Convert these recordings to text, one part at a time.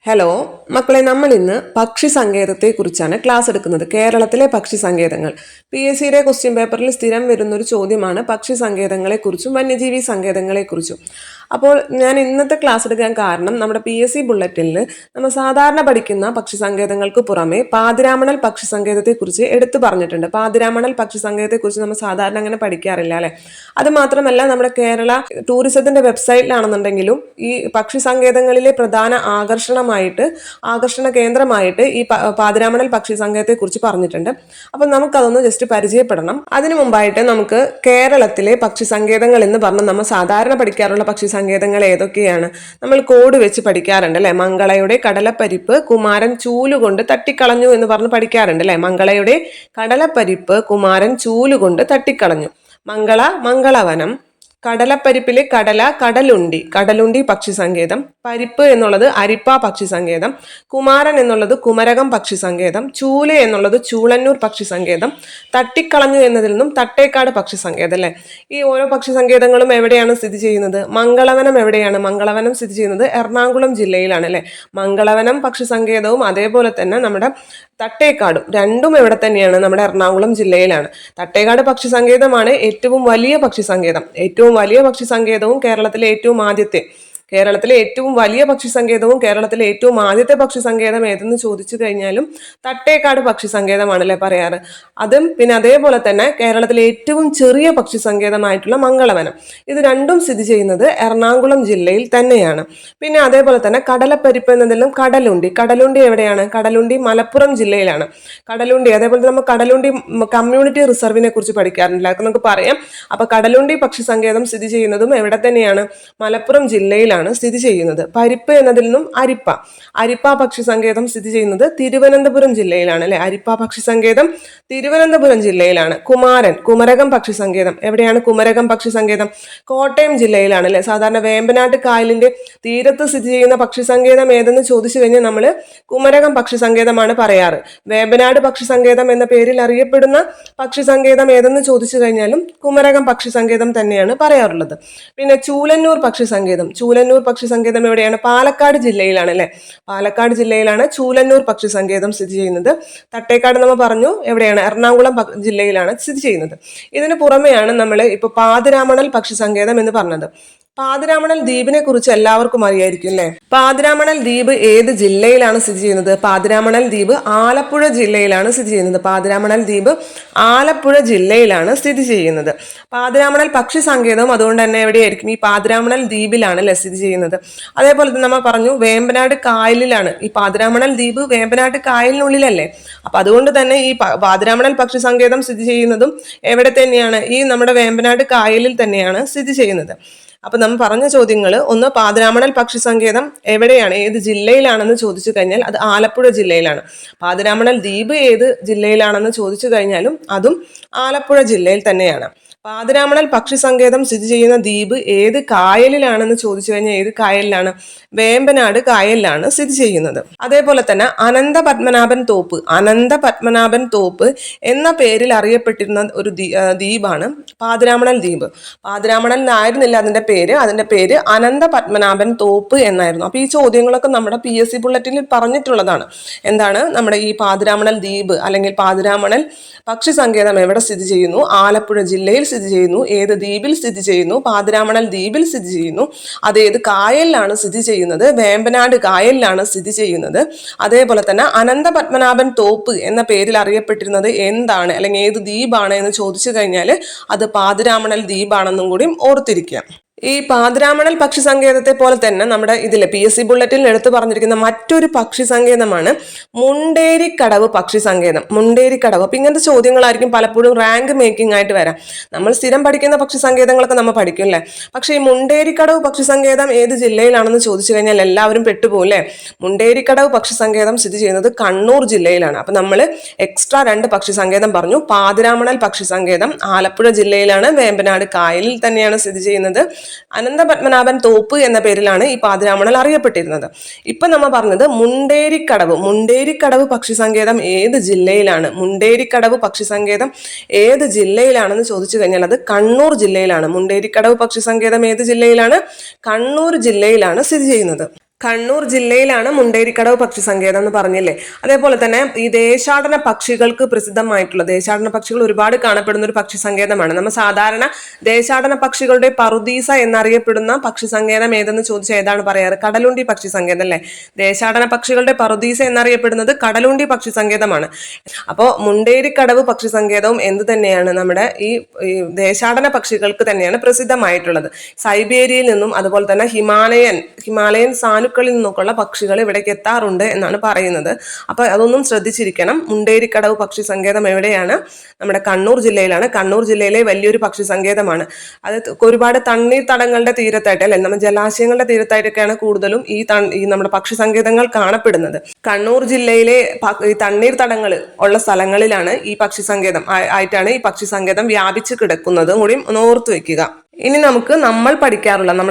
Hello മക്കളെ, നമ്മൾ ഇന്ന് പക്ഷി സങ്കേതത്തെ കുറിച്ചാണ് ക്ലാസ് എടുക്കുന്നത്. കേരളത്തിലെ പക്ഷി സങ്കേതങ്ങൾ PSCയുടെ ക്വസ്റ്റ്യൻ പേപ്പറിൽ സ്ഥിരം വരുന്നൊരു ചോദ്യമാണ് പക്ഷി സങ്കേതങ്ങളെക്കുറിച്ചും വന്യജീവി സങ്കേതങ്ങളെക്കുറിച്ചും. അപ്പോൾ ഞാൻ ഇന്നത്തെ ക്ലാസ് എടുക്കാൻ കാരണം നമ്മുടെ PSC ബുള്ളറ്റിനിൽ നമ്മൾ സാധാരണ പഠിക്കുന്ന പക്ഷി സങ്കേതങ്ങൾക്ക് പുറമെ പാതിരാമണൽ പക്ഷി സങ്കേതത്തെക്കുറിച്ച് എടുത്തു പറഞ്ഞിട്ടുണ്ട്. പാതിരാമണൽ പക്ഷി സങ്കേതത്തെക്കുറിച്ച് നമ്മൾ സാധാരണ അങ്ങനെ പഠിക്കാറില്ല അല്ലെ. അത് മാത്രമല്ല, നമ്മുടെ കേരള ടൂറിസത്തിന്റെ വെബ്സൈറ്റിലാണെന്നുണ്ടെങ്കിലും ഈ പക്ഷി സങ്കേതങ്ങളിലെ പ്രധാന ആകർഷണ കേന്ദ്രമായിട്ട് ഈ പാതിരാമണൽ പക്ഷി സങ്കേതത്തെ കുറിച്ച് പറഞ്ഞിട്ടുണ്ട്. അപ്പൊ നമുക്കതൊന്ന് ജസ്റ്റ് പരിചയപ്പെടണം. അതിനു മുമ്പായിട്ട് നമുക്ക് കേരളത്തിലെ പക്ഷി സങ്കേതങ്ങൾ എന്ന് പറഞ്ഞാൽ നമ്മൾ സാധാരണ പഠിക്കാറുള്ള പക്ഷി സങ്കേതങ്ങൾ ഏതൊക്കെയാണ് നമ്മൾ കോഡ് വെച്ച് പഠിക്കാറുണ്ട് അല്ലെ. മംഗളയുടെ കടലപ്പരിപ്പ് കുമാരൻ ചൂലുകൊണ്ട് തട്ടിക്കളഞ്ഞു എന്ന് പറഞ്ഞ് പഠിക്കാറുണ്ട് അല്ലെ. മംഗളയുടെ കടലപ്പരിപ്പ് കുമാരൻ ചൂലുകൊണ്ട് തട്ടിക്കളഞ്ഞു. മംഗളവനം. കടലപ്പരിപ്പിലെ കടല കടലുണ്ടി പക്ഷി സങ്കേതം. പരിപ്പ് എന്നുള്ളത് അരിപ്പ പക്ഷി സങ്കേതം. കുമാരൻ എന്നുള്ളത് കുമരകം പക്ഷി സങ്കേതം. ചൂല എന്നുള്ളത് ചൂളന്നൂർ പക്ഷി സങ്കേതം. തട്ടിക്കളഞ്ഞു എന്നതിൽ നിന്നും തട്ടേക്കാട് പക്ഷി സങ്കേതം അല്ലെ. ഈ ഓരോ പക്ഷി സങ്കേതങ്ങളും എവിടെയാണ് സ്ഥിതി ചെയ്യുന്നത്? മംഗളവനം എവിടെയാണ്? മംഗളവനം സ്ഥിതി ചെയ്യുന്നത് എറണാകുളം ജില്ലയിലാണ് അല്ലെ. മംഗളവനം പക്ഷി സങ്കേതവും അതേപോലെ തന്നെ നമ്മുടെ തട്ടേക്കാടും രണ്ടും എവിടെ തന്നെയാണ്? നമ്മുടെ എറണാകുളം ജില്ലയിലാണ്. തട്ടേക്കാട് പക്ഷി സങ്കേതമാണ് ഏറ്റവും വലിയ പക്ഷി സങ്കേതം. ഏറ്റവും വലിയ പക്ഷി സങ്കേതവും കേരളത്തിലെ ഏറ്റവും വലിയ പക്ഷി സങ്കേതവും കേരളത്തിലെ ഏറ്റവും ആദ്യത്തെ പക്ഷി സങ്കേതം ഏതെന്ന് ചോദിച്ചു കഴിഞ്ഞാലും തട്ടേക്കാട് പക്ഷി സങ്കേതമാണല്ലേ പറയാറ്. അതും പിന്നെ അതേപോലെ തന്നെ കേരളത്തിലെ ഏറ്റവും ചെറിയ പക്ഷി സങ്കേതമായിട്ടുള്ള മംഗളവനം. ഇത് രണ്ടും സ്ഥിതി ചെയ്യുന്നത് എറണാകുളം ജില്ലയിൽ തന്നെയാണ്. പിന്നെ അതേപോലെ തന്നെ കടലപ്പരിപ്പ് എന്നതിലും കടലുണ്ടി എവിടെയാണ്? കടലുണ്ടി മലപ്പുറം ജില്ലയിലാണ്. അതേപോലെ തന്നെ നമ്മൾ കടലുണ്ടി കമ്മ്യൂണിറ്റി റിസർവിനെ കുറിച്ച് പഠിക്കാറുണ്ട്, അതൊക്കെ നമുക്ക് പറയാം. അപ്പൊ കടലുണ്ടി പക്ഷി സങ്കേതം സ്ഥിതി ചെയ്യുന്നതും എവിടെ തന്നെയാണ്? മലപ്പുറം ജില്ലയിലാണ് സ്ഥിതി ചെയ്യുന്നത്. പരിപ്പ് എന്നതിൽ നിന്നും അരിപ്പ പക്ഷി സങ്കേതം സ്ഥിതി ചെയ്യുന്നത് തിരുവനന്തപുരം ജില്ലയിലാണ് അല്ലെ. അരിപ്പ പക്ഷി സങ്കേതം തിരുവനന്തപുരം ജില്ലയിലാണ്. കുമരകം പക്ഷി സങ്കേതം എവിടെയാണ്? കുമരകം പക്ഷി സങ്കേതം കോട്ടയം ജില്ലയിലാണ് അല്ലെ. സാധാരണ വേമ്പനാട്ട് കായലിന്റെ തീരത്ത് സ്ഥിതി ചെയ്യുന്ന പക്ഷി സങ്കേതം ഏതെന്ന് ചോദിച്ചു കഴിഞ്ഞാൽ നമ്മൾ കുമരകം പക്ഷി സങ്കേതമാണ് പറയാറ്. വേമ്പനാട് പക്ഷി സങ്കേതം എന്ന പേരിൽ അറിയപ്പെടുന്ന പക്ഷി സങ്കേതം ഏതെന്ന് ചോദിച്ചു കഴിഞ്ഞാലും കുമരകം പക്ഷി സങ്കേതം തന്നെയാണ് പറയാറുള്ളത്. പിന്നെ ചൂളന്നൂർ പക്ഷി സങ്കേതം എവിടെയാണ്? പാലക്കാട് ജില്ലയിലാണ് അല്ലെ. പാലക്കാട് ജില്ലയിലാണ് ചൂളന്നൂർ പക്ഷി സങ്കേതം സ്ഥിതി ചെയ്യുന്നത്. തട്ടേക്കാട് നമ്മൾ പറഞ്ഞു എവിടെയാണ്? എറണാകുളം ജില്ലയിലാണ് സ്ഥിതി ചെയ്യുന്നത്. ഇതിന് പുറമെയാണ് നമ്മൾ ഇപ്പൊ പാതിരാമണൽ പക്ഷി സങ്കേതം എന്ന് പറഞ്ഞത്. പാതിരാമണൽ ദ്വീപിനെ കുറിച്ച് എല്ലാവർക്കും അറിയായിരിക്കും അല്ലെ. പാതിരാമണൽ ദ്വീപ് ഏത് ജില്ലയിലാണ് സ്ഥിതി ചെയ്യുന്നത്? പാതിരാമണൽ ദ്വീപ് ആലപ്പുഴ ജില്ലയിലാണ് സ്ഥിതി ചെയ്യുന്നത്. സ്ഥിതി ചെയ്യുന്നത്. പാതിരാമണൽ പക്ഷി സങ്കേതവും അതുകൊണ്ട് തന്നെ എവിടെയായിരിക്കും? ഈ പാതിരാമണൽ ദ്വീപിലാണ് അല്ലെ സ്ഥിതി ചെയ്യുന്നത്. അതേപോലെ തന്നെ നമ്മൾ പറഞ്ഞു വേമ്പനാട് കായലിലാണ്. ഈ പാതിരാമണൽ ദ്വീപ് വേമ്പനാട് കായലിനുള്ളിലല്ലേ. അപ്പൊ അതുകൊണ്ട് തന്നെ ഈ പാതിരാമണൽ പക്ഷി സങ്കേതം സ്ഥിതി ചെയ്യുന്നതും എവിടെ തന്നെയാണ്? ഈ നമ്മുടെ വേമ്പനാട് കായലിൽ തന്നെയാണ് സ്ഥിതി ചെയ്യുന്നത്. അപ്പൊ നമ്മൾ പറഞ്ഞ ചോദ്യങ്ങൾ ഒന്ന്, പാതിരാമണൽ പക്ഷി സങ്കേതം എവിടെയാണ്, ഏത് ജില്ലയിലാണെന്ന് ചോദിച്ചു കഴിഞ്ഞാൽ അത് ആലപ്പുഴ ജില്ലയിലാണ്. പാതിരാമണൽ ദ്വീപ് ഏത് ജില്ലയിലാണെന്ന് ചോദിച്ചു കഴിഞ്ഞാലും അതും ആലപ്പുഴ ജില്ലയിൽ തന്നെയാണ്. പാതിരാമണൽ പക്ഷി സങ്കേതം സ്ഥിതി ചെയ്യുന്ന ദ്വീപ് ഏത് കായലിലാണെന്ന് ചോദിച്ചു കഴിഞ്ഞാൽ ഏത് കായലിലാണ്? വേമ്പനാട് കായലിലാണ് സ്ഥിതി ചെയ്യുന്നത്. അതേപോലെ തന്നെ അനന്ത പത്മനാഭൻ തോപ്പ് എന്ന പേരിൽ അറിയപ്പെട്ടിരുന്ന ഒരു ദ്വീപാണ് പാതിരാമണൽ ദ്വീപ്. പാതിരാമണൽ എന്നായിരുന്നില്ല അതിന്റെ പേര് അനന്ത പത്മനാഭൻ തോപ്പ് എന്നായിരുന്നു. അപ്പൊ ഈ ചോദ്യങ്ങളൊക്കെ നമ്മുടെ PSC ബുള്ളറ്റിനിൽ പറഞ്ഞിട്ടുള്ളതാണ്. എന്താണ്? നമ്മുടെ ഈ പാതിരാമണൽ ദ്വീപ് അല്ലെങ്കിൽ പാതിരാമണൽ പക്ഷി സങ്കേതം എവിടെ സ്ഥിതി ചെയ്യുന്നു? ആലപ്പുഴ ജില്ലയിൽ സ്ഥിതി ചെയ്യുന്നു. ഏത് ദ്വീപിൽ സ്ഥിതി ചെയ്യുന്നു? പാതിരാമണൽ ദ്വീപിൽ സ്ഥിതി ചെയ്യുന്നു. അത് ഏത് കായലിലാണ് സ്ഥിതി ചെയ്യുന്നത്? വേമ്പനാട് കായലിലാണ് സ്ഥിതി ചെയ്യുന്നത്. അതേപോലെ തന്നെ അനന്ത പത്മനാഭൻ തോപ്പ് എന്ന പേരിൽ അറിയപ്പെട്ടിരുന്നത് എന്താണ് അല്ലെങ്കിൽ ഏത് ദ്വീപാണ് എന്ന് ചോദിച്ചു കഴിഞ്ഞാൽ അത് പാതിരാമണൽ ദ്വീപാണെന്നും കൂടി ഓർത്തിരിക്കുക. ഈ പാതിരാമണൽ പക്ഷി സങ്കേതത്തെ പോലെ തന്നെ നമ്മുടെ ഇതിലെ PSC ബുള്ളറ്റിൽ എടുത്തു പറഞ്ഞിരിക്കുന്ന മറ്റൊരു പക്ഷി സങ്കേതമാണ് മുണ്ടേരിക്കടവ് പക്ഷി സങ്കേതം. അപ്പൊ ഇങ്ങനത്തെ ചോദ്യങ്ങളായിരിക്കും പലപ്പോഴും റാങ്ക് മേക്കിംഗ് ആയിട്ട് വരാം. നമ്മൾ സ്ഥിരം പഠിക്കുന്ന പക്ഷി സങ്കേതങ്ങളൊക്കെ നമ്മൾ പഠിക്കും അല്ലേ. പക്ഷെ ഈ മുണ്ടേരിക്കടവ് പക്ഷി സങ്കേതം ഏത് ജില്ലയിലാണെന്ന് ചോദിച്ചു കഴിഞ്ഞാൽ എല്ലാവരും പെട്ടുപോകും അല്ലെ. മുണ്ടേരിക്കടവ് പക്ഷി സങ്കേതം സ്ഥിതി ചെയ്യുന്നത് കണ്ണൂർ ജില്ലയിലാണ്. അപ്പൊ നമ്മൾ എക്സ്ട്രാ 2 പക്ഷി സങ്കേതം പറഞ്ഞു. പാതിരാമണൽ പക്ഷി സങ്കേതം ആലപ്പുഴ ജില്ലയിലാണ്, വേമ്പനാട് കായലിൽ തന്നെയാണ് സ്ഥിതി ചെയ്യുന്നത്. അനന്ത പത്മനാഭൻ തോപ്പ് എന്ന പേരിലാണ് ഈ പാതിരാമണൽ അറിയപ്പെട്ടിരുന്നത്. ഇപ്പൊ നമ്മൾ പറഞ്ഞത് മുണ്ടേരിക്കടവ് പക്ഷി സങ്കേതം ഏത് ജില്ലയിലാണ്? ഏത് ജില്ലയിലാണെന്ന് ചോദിച്ചു കഴിഞ്ഞാൽ അത് കണ്ണൂർ ജില്ലയിലാണ്. മുണ്ടേരിക്കടവ് പക്ഷി സങ്കേതം ഏത് ജില്ലയിലാണ്? കണ്ണൂർ ജില്ലയിലാണ് സ്ഥിതി ചെയ്യുന്നത്. കണ്ണൂർ ജില്ലയിലാണ് മുണ്ടേരിക്കടവ് പക്ഷി സങ്കേതം എന്ന് പറഞ്ഞില്ലേ. അതേപോലെ തന്നെ ഈ ദേശാടന പക്ഷികൾക്ക് പ്രസിദ്ധമായിട്ടുള്ള ദേശാടന പക്ഷികൾ ഒരുപാട് കാണപ്പെടുന്ന ഒരു പക്ഷി സങ്കേതമാണ്. നമ്മൾ സാധാരണ ദേശാടന പക്ഷികളുടെ പറുദീസ എന്നറിയപ്പെടുന്ന പക്ഷി സങ്കേതം ഏതെന്ന് ചോദിച്ചാൽ ഏതാണ് പറയാറ്? കടലുണ്ടി പക്ഷി സങ്കേതം അല്ലേ. ദേശാടന പക്ഷികളുടെ പറുദീസ എന്നറിയപ്പെടുന്നത് കടലുണ്ടി പക്ഷി സങ്കേതമാണ്. അപ്പോൾ മുണ്ടേരിക്കടവ് പക്ഷി സങ്കേതവും എന്ത് തന്നെയാണ്? നമ്മുടെ ഈ ദേശാടന പക്ഷികൾക്ക് തന്നെയാണ് പ്രസിദ്ധമായിട്ടുള്ളത്. സൈബേരിയയിൽ നിന്നും അതുപോലെ തന്നെ ഹിമാലയൻ സാനുക്കളിൽ നിന്നൊക്കെയുള്ള പക്ഷികൾ ഇവിടേക്ക് എത്താറുണ്ട് എന്നാണ് പറയുന്നത്. അപ്പൊ അതൊന്നും ശ്രദ്ധിച്ചിരിക്കണം. മുണ്ടേരിക്കടവ് പക്ഷി സങ്കേതം എവിടെയാണ്? നമ്മുടെ കണ്ണൂർ ജില്ലയിലാണ്. കണ്ണൂർ ജില്ലയിലെ വലിയൊരു പക്ഷി സങ്കേതമാണ്. അത് ഒരുപാട് തണ്ണീർത്തടങ്ങളുടെ തീരത്തായിട്ട് അല്ലെ, നമ്മുടെ ജലാശയങ്ങളുടെ തീരത്തായിട്ടൊക്കെയാണ് കൂടുതലും ഈ നമ്മുടെ പക്ഷി സങ്കേതങ്ങൾ കാണപ്പെടുന്നത്. കണ്ണൂർ ജില്ലയിലെ ഈ തണ്ണീർത്തടങ്ങൾ ഉള്ള സ്ഥലങ്ങളിലാണ് ഈ പക്ഷി സങ്കേതം ആയിട്ടാണ് ഈ പക്ഷി സങ്കേതം വ്യാപിച്ചു കിടക്കുന്നതും കൂടി ഒന്ന് ഓർത്തു വെക്കുക. ഇനി നമുക്ക് നമ്മൾ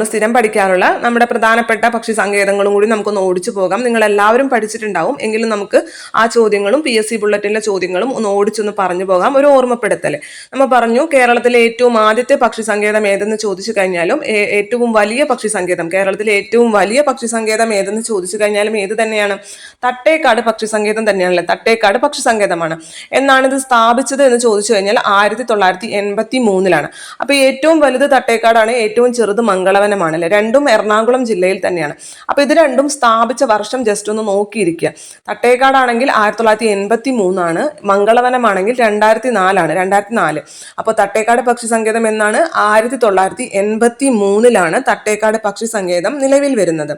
സ്ഥിരം പഠിക്കാറുള്ള നമ്മുടെ പ്രധാനപ്പെട്ട പക്ഷി സങ്കേതങ്ങളും കൂടി നമുക്കൊന്ന് ഓടിച്ചു പോകാം. നിങ്ങൾ എല്ലാവരും പഠിച്ചിട്ടുണ്ടാവും, എങ്കിലും നമുക്ക് ആ ചോദ്യങ്ങളും PSC ബുള്ളറ്റിലെ ചോദ്യങ്ങളും ഒന്ന് ഓടിച്ചൊന്ന് പറഞ്ഞു പോകാം. ഒരു ഓർമ്മപ്പെടുത്തൽ. നമ്മൾ പറഞ്ഞു കേരളത്തിലെ ഏറ്റവും ആദ്യത്തെ പക്ഷി സങ്കേതം ഏതെന്ന് ചോദിച്ചു കഴിഞ്ഞാലും ഏറ്റവും വലിയ പക്ഷി സങ്കേതം, കേരളത്തിലെ ഏറ്റവും വലിയ പക്ഷി സങ്കേതം ഏതെന്ന് ചോദിച്ചു കഴിഞ്ഞാലും ഏത് തന്നെയാണ്? തട്ടേക്കാട് പക്ഷി സങ്കേതം തന്നെയാണല്ലേ. തട്ടേക്കാട് പക്ഷി സങ്കേതമാണ്. എന്നാണ് ഇത് സ്ഥാപിച്ചത് എന്ന് ചോദിച്ചു കഴിഞ്ഞാൽ 1983-ലാണ്. അപ്പൊ ഏറ്റവും വലുത് തട്ടേക്കാടാണ്, ഏറ്റവും ചെറുത് മംഗളവനമാണ് അല്ലെ. രണ്ടും എറണാകുളം ജില്ലയിൽ തന്നെയാണ്. അപ്പൊ ഇത് രണ്ടും സ്ഥാപിച്ച വർഷം ജസ്റ്റ് ഒന്ന് നോക്കിയിരിക്കുക. തട്ടേക്കാടാണെങ്കിൽ 1983-ആണ്, മംഗളവനമാണെങ്കിൽ 2004. അപ്പൊ തട്ടേക്കാട് പക്ഷി സങ്കേതം എന്നാണ് 1983-ലാണ് തട്ടേക്കാട് പക്ഷി സങ്കേതം നിലവിൽ വരുന്നത്.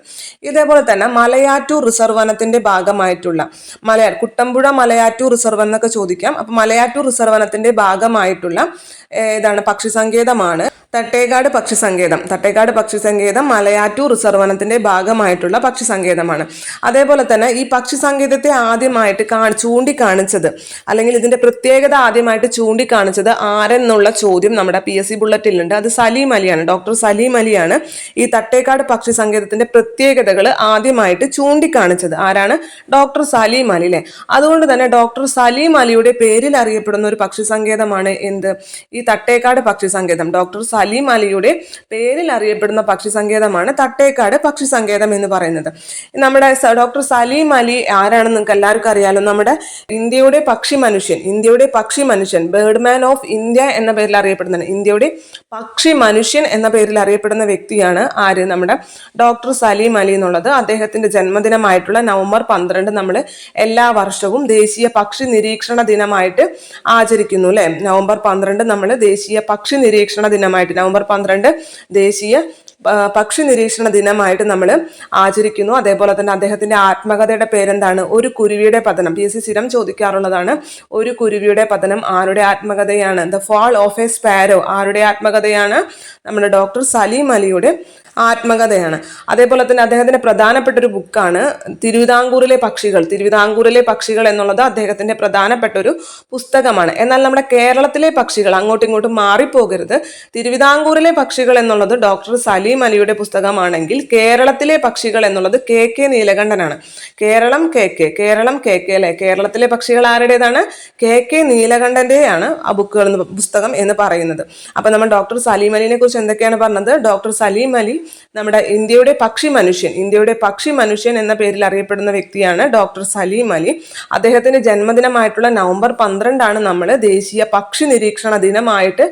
ഇതേപോലെ തന്നെ മലയാറ്റൂർ റിസർവ് വനത്തിന്റെ ഭാഗമായിട്ടുള്ള കുട്ടമ്പുഴ മലയാറ്റൂർ റിസർവ് എന്നൊക്കെ ചോദിക്കാം. അപ്പൊ മലയാറ്റൂർ റിസർവ് വനത്തിന്റെ ഭാഗമായിട്ടുള്ള ഏതാണ് പക്ഷി സങ്കേതമാണ് തട്ടേക്കാട് പക്ഷി സങ്കേതം. തട്ടേക്കാട് പക്ഷി സങ്കേതം മലയാറ്റൂർ റിസർവ് വനത്തിന്റെ ഭാഗമായിട്ടുള്ള പക്ഷി സങ്കേതമാണ്. അതേപോലെ തന്നെ ഈ പക്ഷി സങ്കേതത്തെ ആദ്യമായിട്ട് ചൂണ്ടിക്കാണിച്ചത്, അല്ലെങ്കിൽ ഇതിന്റെ പ്രത്യേകത ആദ്യമായിട്ട് ചൂണ്ടിക്കാണിച്ചത് ആരെന്നുള്ള ചോദ്യം നമ്മുടെ PSC ബുള്ളറ്റിലുണ്ട്. അത് സലീം അലിയാണ്. ഡോക്ടർ സലീം അലിയാണ് ഈ തട്ടേക്കാട് പക്ഷി സങ്കേതത്തിന്റെ പ്രത്യേകതകൾ ആദ്യമായിട്ട് ചൂണ്ടിക്കാണിച്ചത്. ആരാണ്? ഡോക്ടർ സലീം അലി അല്ലെ. അതുകൊണ്ട് തന്നെ ഡോക്ടർ സലീം അലിയുടെ പേരിൽ അറിയപ്പെടുന്ന ഒരു പക്ഷി സങ്കേതമാണ് എന്ത്? ഈ തട്ടേക്കാട് പക്ഷി സങ്കേതം. ഡോക്ടർ സലീം അലിയുടെ പേരിൽ അറിയപ്പെടുന്ന പക്ഷി സങ്കേതമാണ് തട്ടേക്കാട് പക്ഷി സങ്കേതം എന്ന് പറയുന്നത്. നമ്മുടെ ഡോക്ടർ സലീം അലി ആരാണെന്ന് നിങ്ങൾക്ക് എല്ലാവർക്കും അറിയാലോ. നമ്മുടെ ഇന്ത്യയുടെ പക്ഷി മനുഷ്യൻ ബേർഡ്മാൻ ഓഫ് ഇന്ത്യ എന്ന പേരിൽ അറിയപ്പെടുന്നതാണ്. ഇന്ത്യയുടെ പക്ഷി മനുഷ്യൻ എന്ന പേരിൽ അറിയപ്പെടുന്ന വ്യക്തിയാണ് ആര്? നമ്മുടെ ഡോക്ടർ സലീം അലി എന്നുള്ളത്. അദ്ദേഹത്തിന്റെ ജന്മദിനമായിട്ടുള്ള നവംബർ 12 നമ്മൾ എല്ലാ വർഷവും ദേശീയ പക്ഷി നിരീക്ഷണ ദിനമായിട്ട് ആചരിക്കുന്നു അല്ലെ. നവംബർ 12 നമ്മൾ ദേശീയ പക്ഷി നിരീക്ഷണ ദിനമായിട്ട്, നവംബർ 12 ദേശീയ പക്ഷി നിരീക്ഷണ ദിനമായിട്ട് നമ്മൾ ആചരിക്കുന്നു. അതേപോലെ തന്നെ അദ്ദേഹത്തിന്റെ ആത്മകഥയുടെ പേരെന്താണ്? ഒരു കുരുവിയുടെ പതനം. PSC സ്ഥിരം ചോദിക്കാറുള്ളതാണ്. ഒരു കുരുവിയുടെ പതനം ആരുടെ ആത്മകഥയാണ്? The fall of a sparrow ആരുടെ ആത്മകഥയാണ്? നമ്മുടെ ഡോക്ടർ സലീം അലിയുടെ ആത്മകഥയാണ്. അതേപോലെ തന്നെ അദ്ദേഹത്തിന്റെ പ്രധാനപ്പെട്ട ഒരു ബുക്കാണ് തിരുവിതാംകൂറിലെ പക്ഷികൾ എന്നുള്ളത് അദ്ദേഹത്തിന്റെ പ്രധാനപ്പെട്ട ഒരു പുസ്തകമാണ്. എന്നാൽ നമ്മുടെ കേരളത്തിലെ പക്ഷികൾ, അങ്ങോട്ടും ഇങ്ങോട്ടും മാറിപ്പോകരുത്. തിരുവിതാംകൂറിലെ പക്ഷികൾ എന്നുള്ളത് ഡോക്ടർ സലീം അലിയുടെ പുസ്തകമാണെങ്കിൽ കേരളത്തിലെ പക്ഷികൾ എന്നുള്ളത് KK നീലകണ്ഠനാണ്. കേരളം KK അല്ലെ. കേരളത്തിലെ പക്ഷികൾ ആരുടേതാണ്? KK നീലകണ്ഠന്റെയാണ് ആ പുസ്തകം എന്ന് പറയുന്നത്. അപ്പൊ നമ്മൾ ഡോക്ടർ സലീം അലിനെ കുറിച്ച് എന്തൊക്കെയാണ് പറഞ്ഞത്? ഡോക്ടർ സലീം അലി നമ്മുടെ ഇന്ത്യയുടെ പക്ഷി മനുഷ്യൻ എന്ന പേരിൽ അറിയപ്പെടുന്ന വ്യക്തിയാണ് ഡോക്ടർ സലീം അലി. അദ്ദേഹത്തിന്റെ ജന്മദിനമായിട്ടുള്ള നവംബർ 12 നമ്മൾ ദേശീയ പക്ഷി നിരീക്ഷണ ദിനമായിട്ട്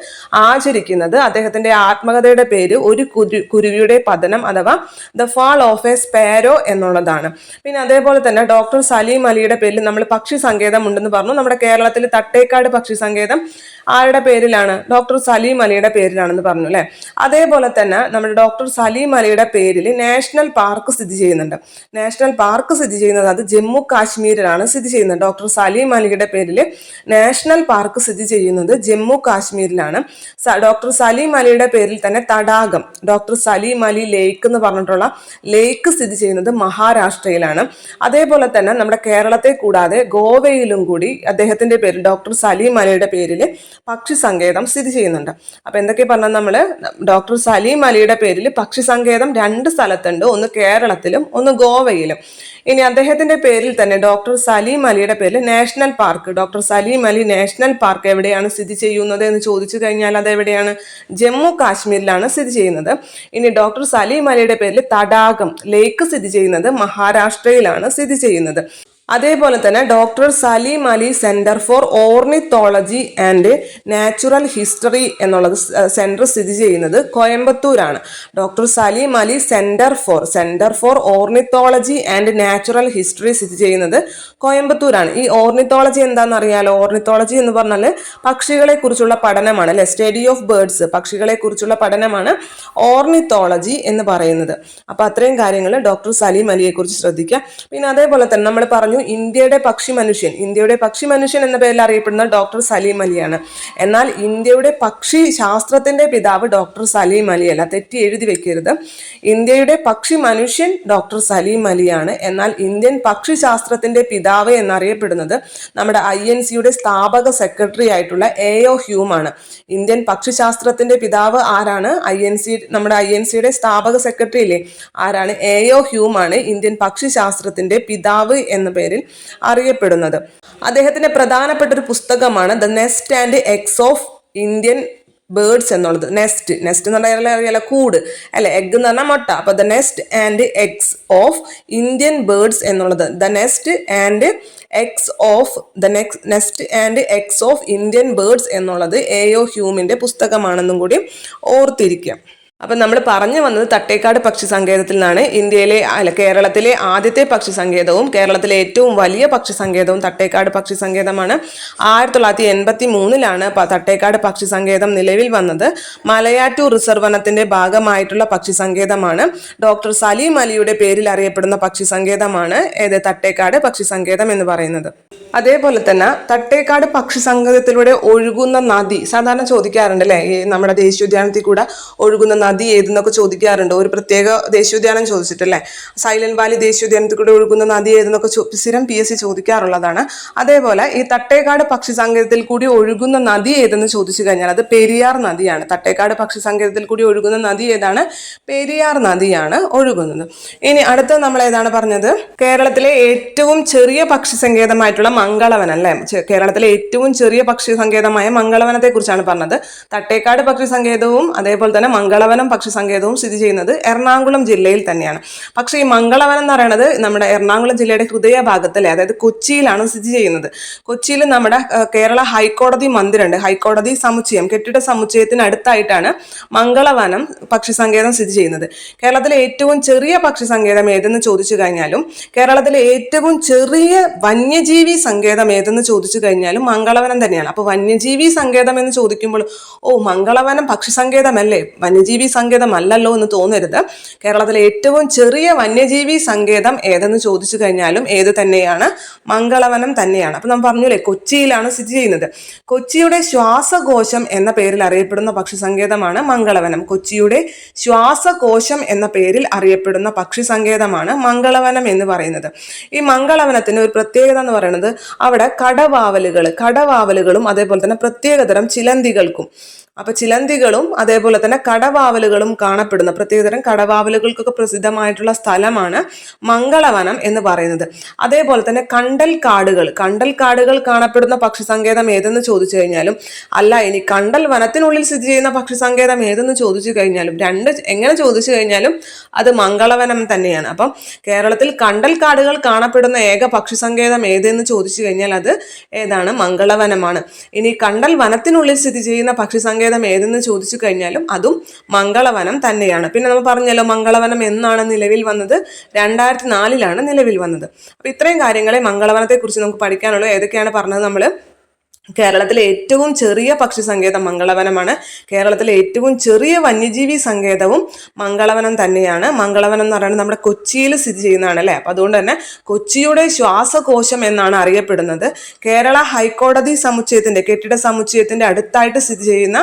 ആചരിക്കുന്നത്. അദ്ദേഹത്തിന്റെ ആത്മകഥയുടെ പേര് ഒരു കുരുവിയുടെ പതനം അഥവാ the fall of a sparrow എന്നുള്ളതാണ്. പിന്നെ അതേപോലെ തന്നെ ഡോക്ടർ സലീം അലിയുടെ പേരിൽ നമ്മൾ പക്ഷി സങ്കേതം ഉണ്ടെന്ന് പറഞ്ഞു. നമ്മുടെ കേരളത്തിൽ തട്ടേക്കാട് പക്ഷി സങ്കേതം ആരുടെ പേരിലാണ്? ഡോക്ടർ സലീം അലിയുടെ പേരിലാണെന്ന് പറഞ്ഞു അല്ലെ. അതേപോലെ തന്നെ നമ്മുടെ ഡോക്ടർ സലീം അലിയുടെ പേരിൽ നാഷണൽ പാർക്ക് സ്ഥിതി ചെയ്യുന്നുണ്ട്. അത് ജമ്മു കാശ്മീരിലാണ് സ്ഥിതി ചെയ്യുന്നത്. ഡോക്ടർ സലീം അലിയുടെ പേരിൽ നാഷണൽ പാർക്ക് സ്ഥിതി ചെയ്യുന്നത് ജമ്മു കാശ്മീരിലാണ്. ഡോക്ടർ സലീം അലിയുടെ പേരിൽ തന്നെ തടാകം, ഡോക്ടർ സലീം അലി ലേക്ക് എന്ന് പറഞ്ഞിട്ടുള്ള ലേക്ക് സ്ഥിതി ചെയ്യുന്നത് മഹാരാഷ്ട്രയിലാണ്. അതേപോലെ തന്നെ നമ്മുടെ കേരളത്തെ കൂടാതെ ഗോവയിലും കൂടി അദ്ദേഹത്തിന്റെ പേരിൽ, ഡോക്ടർ സലീം അലിയുടെ പേരിൽ പക്ഷി സങ്കേതം സ്ഥിതി ചെയ്യുന്നുണ്ട്. അപ്പൊ എന്തൊക്കെ പറഞ്ഞാൽ നമ്മള് ഡോക്ടർ സലീം അലിയുടെ പേരിൽ പക്ഷി സങ്കേതം 2 സ്ഥലത്തുണ്ട്. ഒന്ന് കേരളത്തിലും ഒന്ന് ഗോവയിലും. ഇനി അദ്ദേഹത്തിന്റെ പേരിൽ തന്നെ ഡോക്ടർ സലീം അലിയുടെ പേരിൽ national park, doctor Salim Ali national park എവിടെയാണ് സ്ഥിതി ചെയ്യുന്നത് എന്ന് ചോദിച്ചു കഴിഞ്ഞാൽ അത് എവിടെയാണ്? ജമ്മു കാശ്മീരിലാണ് സ്ഥിതി ചെയ്യുന്നത്. ഇനി ഡോക്ടർ സലീം അലിയുടെ പേരിൽ തടാകം, ലേക്ക് സ്ഥിതി ചെയ്യുന്നത് മഹാരാഷ്ട്രയിലാണ് സ്ഥിതി ചെയ്യുന്നത്. അതേപോലെ തന്നെ doctor Salim Ali centre for ornithology and natural history എന്നുള്ളത് സെന്റർ സ്ഥിതി ചെയ്യുന്നത് കോയമ്പത്തൂരാണ്. Doctor Salim Ali centre for ornithology and natural history സ്ഥിതി ചെയ്യുന്നത് കോയമ്പത്തൂരാണ്. ഈ ഓർണിത്തോളജി എന്താണെന്ന് അറിയാലോ? ഓർണിത്തോളജി എന്ന് പറഞ്ഞാൽ പക്ഷികളെ കുറിച്ചുള്ള പഠനമാണ് അല്ലെ, സ്റ്റഡി ഓഫ് ബേർഡ്സ്, പക്ഷികളെ കുറിച്ചുള്ള പഠനമാണ് ഓർണിത്തോളജി എന്ന് പറയുന്നത്. അപ്പൊ അത്രയും കാര്യങ്ങൾ ഡോക്ടർ സലീം അലിയെ കുറിച്ച് ശ്രദ്ധിക്കുക. പിന്നെ അതേപോലെ തന്നെ നമ്മൾ പറഞ്ഞു ഇന്ത്യയുടെ പക്ഷി മനുഷ്യൻ എന്ന പേരിൽ അറിയപ്പെടുന്ന ഡോക്ടർ സലീം അലിയാണ്. എന്നാൽ ഇന്ത്യയുടെ പക്ഷി ശാസ്ത്രത്തിന്റെ പിതാവ് ഡോക്ടർ സലീം അലി അല്ല, തെറ്റി എഴുതി വെക്കരുത്. ഇന്ത്യയുടെ പക്ഷി മനുഷ്യൻ ഡോക്ടർ സലീം അലിയാണ്. എന്നാൽ ഇന്ത്യൻ പക്ഷി ശാസ്ത്രത്തിന്റെ പിതാവ് എന്നറിയപ്പെടുന്നത് നമ്മുടെ INCയുടെ സ്ഥാപക സെക്രട്ടറി ആയിട്ടുള്ള AO ഹ്യൂം ആണ്. ഇന്ത്യൻ പക്ഷിശാസ്ത്രത്തിന്റെ പിതാവ് ആരാണ്? നമ്മുടെ INCയുടെ സ്ഥാപക സെക്രട്ടറി ഇല്ലേ, ആരാണ്? AO ഹ്യൂം ആണ് ഇന്ത്യൻ പക്ഷിശാസ്ത്രത്തിന്റെ പിതാവ് എന്ന പേരിൽ അറിയപ്പെടുന്നത്. അദ്ദേഹത്തിന്റെ പ്രധാനപ്പെട്ട ഒരു പുസ്തകമാണ് the nest and eggs of Indian birds എന്നുള്ളത്. നെസ്റ്റ് എന്ന് പറഞ്ഞാൽ കൂട് അല്ലെ, എഗ് എന്ന് പറഞ്ഞാൽ മുട്ട. അപ്പൊ the nest and eggs of Indian birds എന്നുള്ളത്, the nest and eggs of Indian birds എന്നുള്ളത് AO ഹ്യൂമിന്റെ പുസ്തകമാണെന്നും കൂടി ഓർത്തിരിക്കുക. അപ്പം നമ്മൾ പറഞ്ഞു വന്നത് തട്ടേക്കാട് പക്ഷി സങ്കേതത്തിൽ നിന്നാണ്. കേരളത്തിലെ ആദ്യത്തെ പക്ഷി സങ്കേതവും കേരളത്തിലെ ഏറ്റവും വലിയ പക്ഷി സങ്കേതവും തട്ടേക്കാട് പക്ഷി സങ്കേതമാണ്. 1983 തട്ടേക്കാട് പക്ഷി സങ്കേതം നിലവിൽ വന്നത്. മലയാറ്റൂർ റിസർവ് വനത്തിന്റെ ഭാഗമായിട്ടുള്ള പക്ഷി സങ്കേതമാണ്. ഡോക്ടർ സലീം അലിയുടെ പേരിൽ അറിയപ്പെടുന്ന പക്ഷി സങ്കേതമാണ് തട്ടേക്കാട് പക്ഷി സങ്കേതം എന്ന് പറയുന്നത്. അതേപോലെ തന്നെ തട്ടേക്കാട് പക്ഷി സങ്കേതത്തിലൂടെ ഒഴുകുന്ന നദി സാധാരണ ചോദിക്കാറുണ്ട് അല്ലെ, ഈ നമ്മുടെ ദേശീയോദ്യാനത്തിൽ കൂടെ ഒഴുകുന്ന നദി ഏതെന്നൊക്കെ ചോദിക്കാറുണ്ട്. ഒരു പ്രത്യേക ദേശീയോദ്യാനം ചോദിച്ചിട്ടല്ലേ, സൈലന്റ് വാലി ദേശീയോദ്യാനത്തിൽ കൂടെ ഒഴുകുന്ന നദി ഏതെന്നൊക്കെ സ്ഥിരം PSC ചോദിക്കാറുള്ളതാണ്. അതേപോലെ ഈ തട്ടേക്കാട് പക്ഷി സങ്കേതത്തിൽ കൂടി ഒഴുകുന്ന നദി ഏതെന്ന് ചോദിച്ചു കഴിഞ്ഞാൽ അത് പെരിയാർ നദിയാണ്. തട്ടേക്കാട് പക്ഷി സങ്കേതത്തിൽ കൂടി ഒഴുകുന്ന നദി ഏതാണ്? പെരിയാർ നദിയാണ് ഒഴുകുന്നത്. ഇനി അടുത്ത നമ്മൾ ഏതാണ് പറഞ്ഞത്? കേരളത്തിലെ ഏറ്റവും ചെറിയ പക്ഷി സങ്കേതമായിട്ടുള്ള മംഗളവനം അല്ലെ, കേരളത്തിലെ ഏറ്റവും ചെറിയ പക്ഷി സങ്കേതമായ മംഗളവനത്തെ കുറിച്ചാണ് പറഞ്ഞത്. തട്ടേക്കാട് പക്ഷി സങ്കേതവും അതേപോലെ തന്നെ മംഗളവനം പക്ഷി സങ്കേതവും സ്ഥിതി ചെയ്യുന്നത് എറണാകുളം ജില്ലയിൽ തന്നെയാണ്. പക്ഷേ ഈ മംഗളവനം എന്ന് പറയുന്നത് നമ്മുടെ എറണാകുളം ജില്ലയുടെ ഹൃദയഭാഗത്തല്ലേ, അതായത് കൊച്ചിയിലാണ് സ്ഥിതി ചെയ്യുന്നത്. കൊച്ചിയിൽ നമ്മുടെ കേരള ഹൈക്കോടതി മന്ദിരമുണ്ട്, ഹൈക്കോടതി സമുച്ചയം, കെട്ടിട സമുച്ചയത്തിന് അടുത്തായിട്ടാണ് മംഗളവനം പക്ഷി സങ്കേതം സ്ഥിതി ചെയ്യുന്നത്. കേരളത്തിലെ ഏറ്റവും ചെറിയ പക്ഷി സങ്കേതം ഏതെന്ന് ചോദിച്ചു കഴിഞ്ഞാലും കേരളത്തിലെ ഏറ്റവും ചെറിയ വന്യജീവി സങ്കേതം ഏതെന്ന് ചോദിച്ചു കഴിഞ്ഞാലും മംഗളവനം തന്നെയാണ്. അപ്പൊ വന്യജീവി സങ്കേതം എന്ന് ചോദിക്കുമ്പോൾ മംഗളവനം പക്ഷി സങ്കേതമല്ലേ, വന്യജീവി സങ്കേതം അല്ലല്ലോ എന്ന് തോന്നരുത്. കേരളത്തിലെ ഏറ്റവും ചെറിയ വന്യജീവി സങ്കേതം ഏതെന്ന് ചോദിച്ചു കഴിഞ്ഞാലും ഏത് തന്നെയാണ്? മംഗളവനം തന്നെയാണ്. അപ്പൊ നമ്മൾ പറഞ്ഞല്ലേ കൊച്ചിയിലാണ് സ്ഥിതി ചെയ്യുന്നത്. കൊച്ചിയുടെ ശ്വാസകോശം എന്ന പേരിൽ അറിയപ്പെടുന്ന പക്ഷി സങ്കേതമാണ് മംഗളവനം. കൊച്ചിയുടെ ശ്വാസകോശം എന്ന പേരിൽ അറിയപ്പെടുന്ന പക്ഷി സങ്കേതമാണ് മംഗളവനം എന്ന് പറയുന്നത്. ഈ മംഗളവനത്തിന് ഒരു പ്രത്യേകത എന്ന് പറയുന്നത് അവിടെ കടവാവലുകളും അതേപോലെ തന്നെ പ്രത്യേകതരം ചിലന്തികൾക്കും ചിലന്തികളും അതേപോലെ തന്നെ കടവാവലുകളും കാണപ്പെടുന്ന പ്രത്യേകതരം കടവാവലുകൾക്കൊക്കെ പ്രസിദ്ധമായിട്ടുള്ള സ്ഥലമാണ് മംഗളവനം എന്ന് പറയുന്നത്. അതേപോലെ തന്നെ കണ്ടൽ കാടുകൾ കാണപ്പെടുന്ന പക്ഷി സങ്കേതം ഏതെന്ന് ചോദിച്ചു കഴിഞ്ഞാലും ഇനി കണ്ടൽ വനത്തിനുള്ളിൽ സ്ഥിതി ചെയ്യുന്ന പക്ഷി സങ്കേതം ഏതെന്ന് ചോദിച്ചു കഴിഞ്ഞാലും എങ്ങനെ ചോദിച്ചു കഴിഞ്ഞാലും അത് മംഗളവനം തന്നെയാണ്. അപ്പം കേരളത്തിൽ കണ്ടൽ കാടുകൾ കാണപ്പെടുന്ന ഏക പക്ഷി സങ്കേതം ഏതെന്ന് ചോദിച്ചു കഴിഞ്ഞാൽ അത് ഏതാണ്? മംഗളവനമാണ്. ഇനി കണ്ടൽ വനത്തിനുള്ളിൽ സ്ഥിതി ചെയ്യുന്ന പക്ഷി സങ്കേതം ഏതെന്ന് ചോദിച്ചു കഴിഞ്ഞാലും അതും മംഗളവനം തന്നെയാണ്. പിന്നെ നമ്മൾ പറഞ്ഞല്ലോ മംഗളവനം എന്നാണ് നിലവിൽ വന്നത്? 2004 നിലവിൽ വന്നത്. അപ്പൊ ഇത്രയും കാര്യങ്ങളെ മംഗളവനത്തെ കുറിച്ച് നമുക്ക് പഠിക്കാനുള്ളൂ. ഏതൊക്കെയാണ് പറഞ്ഞത്? നമ്മൾ കേരളത്തിലെ ഏറ്റവും ചെറിയ പക്ഷി സങ്കേതം മംഗളവനമാണ്. കേരളത്തിലെ ഏറ്റവും ചെറിയ വന്യജീവി സങ്കേതവും മംഗളവനം തന്നെയാണ്. മംഗളവനം എന്ന് പറയുന്നത് നമ്മുടെ കൊച്ചിയിൽ സ്ഥിതി ചെയ്യുന്നതാണ് അല്ലേ. അപ്പം അതുകൊണ്ട് തന്നെ കൊച്ചിയുടെ ശ്വാസകോശം എന്നാണ് അറിയപ്പെടുന്നത്. കേരള ഹൈക്കോടതി സമുച്ചയത്തിന്റെ കെട്ടിട സമുച്ചയത്തിന്റെ അടുത്തായിട്ട് സ്ഥിതി ചെയ്യുന്ന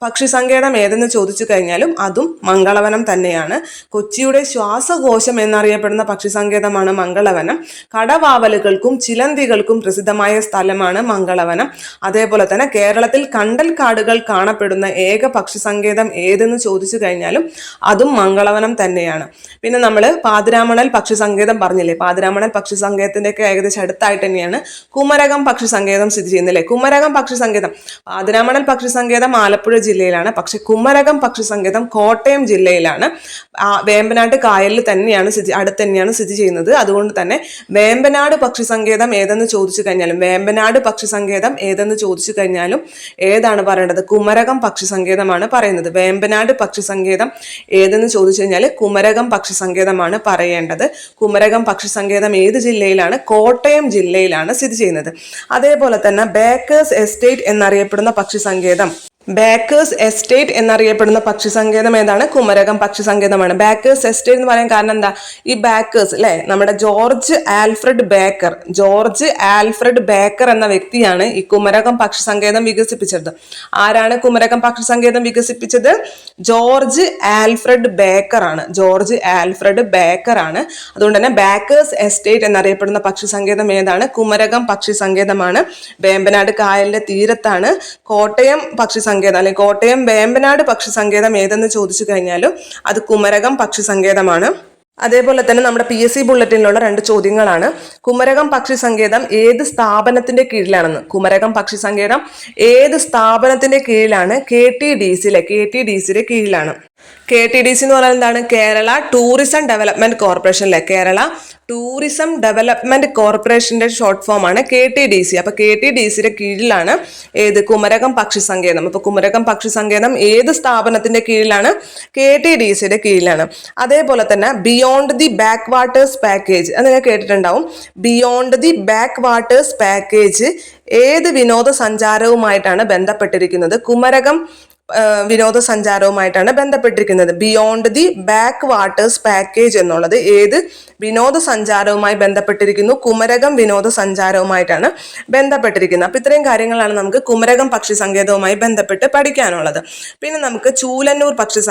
പക്ഷി സങ്കേതം ഏതെന്ന് ചോദിച്ചു കഴിഞ്ഞാലും അതും മംഗളവനം തന്നെയാണ്. കൊച്ചിയുടെ ശ്വാസകോശം എന്നറിയപ്പെടുന്ന പക്ഷി സങ്കേതമാണ് മംഗളവനം. കടവാവലുകൾക്കും ചിലന്തികൾക്കും പ്രസിദ്ധമായ സ്ഥലമാണ് മംഗളവനം. അതേപോലെ തന്നെ കേരളത്തിൽ കണ്ടൽ കാടുകൾ കാണപ്പെടുന്ന ഏക പക്ഷി സങ്കേതം ഏതെന്ന് ചോദിച്ചു കഴിഞ്ഞാലും അതും മംഗളവനം തന്നെയാണ്. പിന്നെ നമ്മൾ പാതിരാമണൽ പക്ഷി സങ്കേതം പറഞ്ഞില്ലേ, പാതിരാമണൽ പക്ഷി സങ്കേതത്തിന്റെ ഒക്കെ ഏകദേശം അടുത്തായിട്ട് തന്നെയാണ് കുമരകം പക്ഷി സങ്കേതം സ്ഥിതി ചെയ്യുന്നത് അല്ലേ. കുമരകം പക്ഷി സങ്കേതം, പാതിരാമണൽ പക്ഷി സങ്കേതം ആലപ്പുഴ ജില്ലയിലാണ്, പക്ഷെ കുമരകം പക്ഷി സങ്കേതം കോട്ടയം ജില്ലയിലാണ്. വേമ്പനാട്ട് കായലിൽ തന്നെയാണ് അടുത്ത് തന്നെയാണ് സ്ഥിതി ചെയ്യുന്നത്. അതുകൊണ്ട് തന്നെ വേമ്പനാട് പക്ഷി സങ്കേതം ഏതെന്ന് ചോദിച്ചു കഴിഞ്ഞാലും ഏതാണ് പറയേണ്ടത്? കുമരകം പക്ഷി സങ്കേതമാണ് പറയുന്നത്. വേമ്പനാട് പക്ഷി സങ്കേതം ഏതെന്ന് ചോദിച്ചു കഴിഞ്ഞാൽ കുമരകം പക്ഷി സങ്കേതമാണ് പറയേണ്ടത്. കുമരകം പക്ഷി സങ്കേതം ഏത് ജില്ലയിലാണ്? കോട്ടയം ജില്ലയിലാണ് സ്ഥിതി ചെയ്യുന്നത്. അതേപോലെ തന്നെ ബേക്കേഴ്സ് എസ്റ്റേറ്റ് എന്നറിയപ്പെടുന്ന പക്ഷി സങ്കേതം ഏതാണ്? കുമരകം പക്ഷി സങ്കേതമാണ്. ബേക്കേഴ്സ് എസ്റ്റേറ്റ് എന്ന് പറയാൻ കാരണം എന്താ? ഈ ബേക്കേഴ്സ് അല്ലെ, നമ്മുടെ ജോർജ് ആൽഫ്രഡ് ബേക്കർ എന്ന വ്യക്തിയാണ് ഈ കുമരകം പക്ഷി സങ്കേതം വികസിപ്പിച്ചത്. ആരാണ് കുമരകം പക്ഷി സങ്കേതം വികസിപ്പിച്ചത്? ജോർജ് ആൽഫ്രഡ് ബേക്കർ ആണ്. അതുകൊണ്ട് തന്നെ ബേക്കേഴ്സ് എസ്റ്റേറ്റ് എന്നറിയപ്പെടുന്ന പക്ഷി സങ്കേതം ഏതാണ്? കുമരകം പക്ഷി സങ്കേതമാണ്. വേമ്പനാട് കായലിന്റെ തീരത്താണ്. കോട്ടയം പക്ഷി സങ്കേതം അല്ലെങ്കിൽ കോട്ടയം വേമ്പനാട് പക്ഷി സങ്കേതം ഏതെന്ന് ചോദിച്ചു കഴിഞ്ഞാലും അത് കുമരകം പക്ഷി സങ്കേതമാണ്. അതേപോലെ തന്നെ നമ്മുടെ PSC ബുള്ളറ്റിനിലുള്ള 2 ചോദ്യങ്ങളാണ്. കുമരകം പക്ഷി സങ്കേതം ഏത് സ്ഥാപനത്തിന്റെ കീഴിലാണെന്ന്. കുമരകം പക്ഷി സങ്കേതം ഏത് സ്ഥാപനത്തിന്റെ കീഴിലാണ്? KTDCയുടെ കീഴിലാണ്. KTDC എന്ന് പറഞ്ഞാൽ എന്താണ്? കേരള ടൂറിസം ഡെവലപ്മെന്റ് കോർപ്പറേഷൻ അല്ലെ. കേരള ടൂറിസം ഡെവലപ്മെന്റ് കോർപ്പറേഷന്റെ ഷോർട്ട് ഫോം ആണ് KTDC. അപ്പൊ KTDCയുടെ കീഴിലാണ് ഏത്? കുമരകം പക്ഷി സങ്കേതം. അപ്പൊ കുമരകം പക്ഷി സങ്കേതം ഏത് സ്ഥാപനത്തിന്റെ കീഴിലാണ്? KTDCയുടെ കീഴിലാണ്. അതേപോലെ തന്നെ beyond the back waters package അത് നിങ്ങൾ കേട്ടിട്ടുണ്ടാവും. Beyond the back waters package ഏത് വിനോദസഞ്ചാരവുമായിട്ടാണ് ബന്ധപ്പെട്ടിരിക്കുന്നത്? കുമരകം വിനോദസഞ്ചാരവുമായിട്ടാണ് ബന്ധപ്പെട്ടിരിക്കുന്നത്. Beyond the back waters package എന്നുള്ളത് ഏത് വിനോദസഞ്ചാരവുമായി ബന്ധപ്പെട്ടിരിക്കുന്നു? കുമരകം വിനോദസഞ്ചാരവുമായിട്ടാണ് ബന്ധപ്പെട്ടിരിക്കുന്നത്. അപ്പൊ ഇത്രയും കാര്യങ്ങളാണ് നമുക്ക് കുമരകം പക്ഷി സങ്കേതവുമായി ബന്ധപ്പെട്ട് പഠിക്കാനുള്ളത്. പിന്നെ നമുക്ക് ചൂലന്നൂർ പക്ഷി